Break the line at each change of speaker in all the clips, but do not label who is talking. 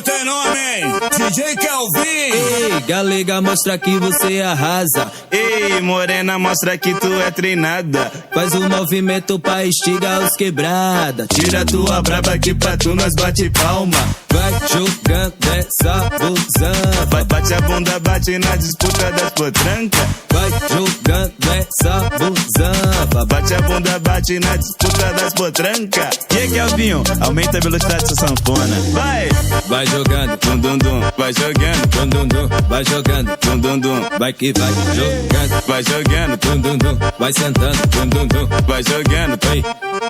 tem nome, hein? DJ Kelvin.
Ei, galega, mostra que você arrasa.
Ei, morena, mostra que tu é treinada.
Faz um movimento pra instigar os quebrada.
Tira tua braba que pra tu nós bate palma.
Vai jogando essa busamba.
Bate a bunda, bate na disputa das potrancas.
Vai jogando essa busamba.
Bate a bunda, bate na disputa das potrancas. E aí, Kelvinho, aumenta a velocidade dessa sanfona. Vai!
Vai jogando,
dum dum dum, vai jogando,
dum dum dum, vai jogando,
dum dum dum,
vai que vai jogando,
vai jogando,
dum dum dum, vai sentando, dum dum dum,
vai jogando,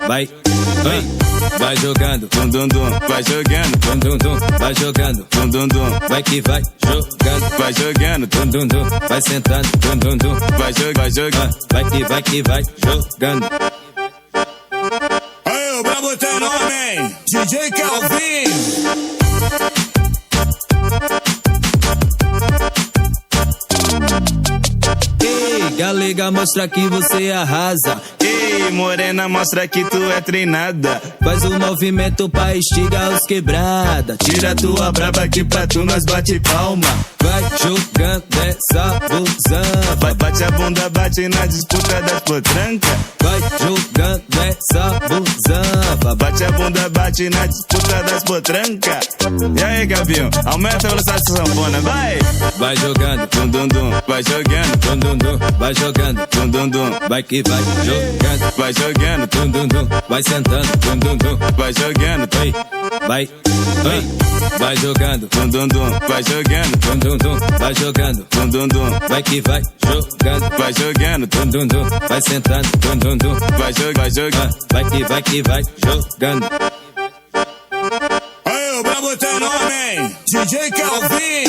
vai, vai jogando,
dum dum dum, vai jogando,
dum dum dum, vai jogando,
dum dum dum,
vai que vai jogando,
vai jogando,
dum dum dum, vai sentando, dum dum dum,
vai jogando,
vai que vai jogando.
Aí, o brabo tem nome, hein? DJ Kelvin.
Ei, galega, mostra que você arrasa.
Ei, morena, mostra que tu é treinada.
Faz um movimento pra instigar os quebrada.
Tira tua braba que pra tu nós bate palma.
Vai jogando essa busamba.
Bate a bunda, bate na disputa das potrancas.
Vai jogando essa busamba.
Bate a bunda, bate na disputa das potrancas. E aí, Kelvinho, aumenta a velocidade dessa sanfona, vai!
Vai jogando,
dum dum dum, vai jogando,
dum dum dum, vai jogando,
dum dum dum,
vai que vai jogando,
vai jogando,
dum dum dum, vai sentando, dum dum dum,
vai jogando,
vai jogando,
dum dum dum, vai jogando,
dum dum dum, vai jogando,
dum dum dum,
vai que vai jogando,
vai jogando,
dum dum dum, vai sentando, dum dum dum,
vai jogando,
vai que vai jogando.
Aí, o brabo tem nome, hein? DJ Kelvin.